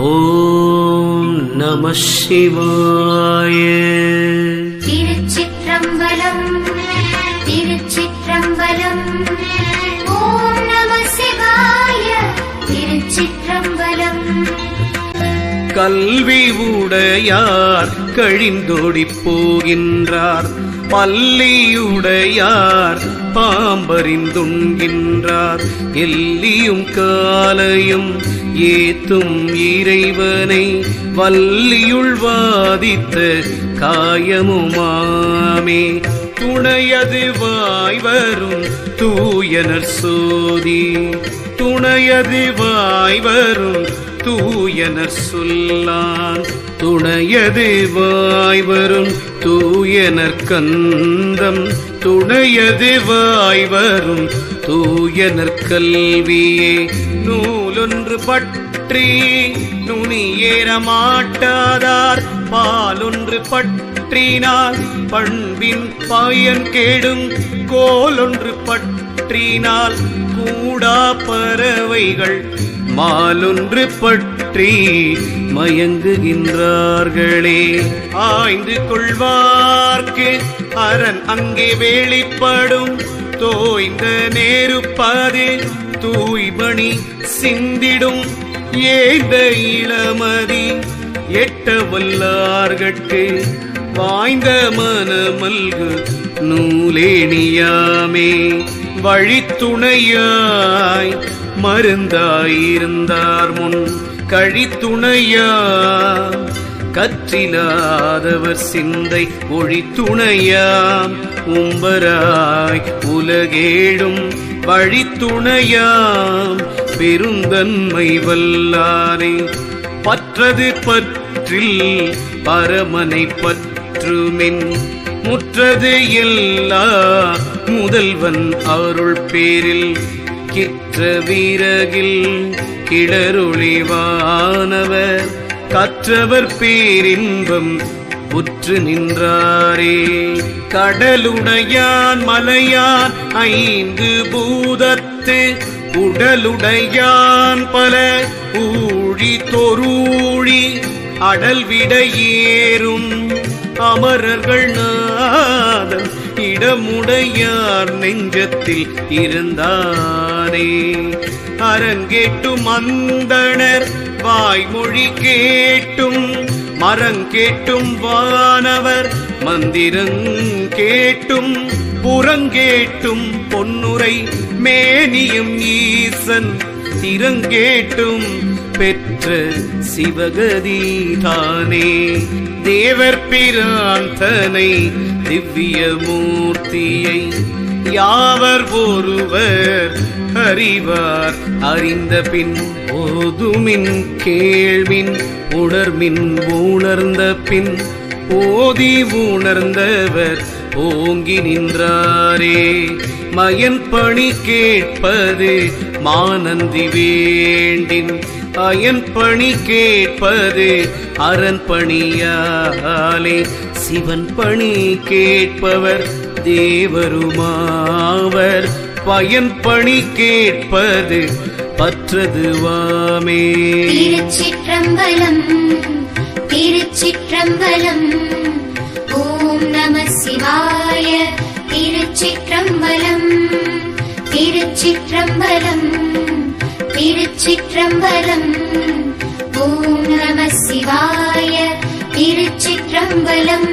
ஓம் நம சிவாய. திருச்சிற்றம்பலம் திருச்சிற்றம்பலம். ஓம் நம சிவாய. திருச்சிற்றம்பலம். கல்வி உடையார் கழிந்தோடி போகின்றார், பல்லியுடையார் பாம்பறிந்துண்கின்றார். எல்லியும் காலையும் ஏத்தும் இறைவனை வல்லியுள் வாதித்த காயமுமாமே. துணையது வாய்வரும் தூயனர் சோதி, துணையது வாய்வரும் தூயனர் சொல்லான். துணையது வாய்வரும் தூயனர் கந்தம், துணையது வாய்வரும் தூயனர் கல்வியே. நூலொன்று பற்றி நுனியேற மாட்டாதார், பாலொன்று பற்றினால் பண்பின் பயன் கேடும். கோலொன்று பற்றினால் கூடா பறவைகள், மாலொன்று பற்றி மயங்குகின்றார்களே. ஆய்ந்து கொள்வார்க்கு அரண் அங்கே வெளிப்படும், தோய்ந்த நேருப்பதில் தூய்மணி சிந்திடும். ஏந்த இளமதி எட்ட வல்லார்கட்கு, வாய்ந்த மனமல்கு நூலேணியாமே. வழித்துணையாய் மருந்தாயிருந்தார் முன், கழித்துணையா கற்றிலாதவர் சிந்தை ஒழித்துணையாம். உம்பராய் உலகேடும் வழித்துணையாம் பெருந்தன்மை வல்லானை. பற்றது பற்றில் பரமனை பற்றுமின், முற்றது எல்லா முதல்வன் அருள் பேரில். கிற்ற வீரகில் கிளரொளிவானவர், கற்றவர் பேரின்பம் உற்று நின்றாரே. கடலுடையான் மலையான் ஐந்து பூதத்து, உடலுடையான் பல ஊழி தொரூழி. அடல் விடையேறும் அமரர்கள் நாதம், இடமுடையார் நெஞ்சத்தில் இருந்தானே. அரங்கேட்டும் அந்தணர் வாய்மொழி கேட்டும், மரங்கேட்டும் வானவர் மந்திரங்கேட்டும். புறங்கேட்டும் பொன்னுரை மேனியும் ஈசன், திறங்கேட்டும் பெற்ற சிவகதி தானே. தேவர் பிராந்தனை திவ்ய மூர்த்தியை, யாவர் ஒருவர் அறிவார் அறிந்த பின். ஓதுமின் கேள்வின் உணர்மின் உணர்ந்த பின், ஓதி உணர்ந்தவர் ஓங்கி நின்றாரே. மயன் பணி கேட்பது மானந்தி வேண்டின், அயன் பணி கேட்பது அரண் பணியாலே. சிவன் பணி கேட்பவர் தேவருமாவர், பயன் பணி கேட்பது பற்றதுவாமே. திருச்சிற்றம்பலம் திருச்சிற்றம்பலம். ஓம் நம சிவாய. திருச்சிற்றம்பலம் திருச்சிற்றம்பலம் திருச்சிற்றம்பலம். ஓம் நம சிவாய. திருச்சிற்றம்பலம்.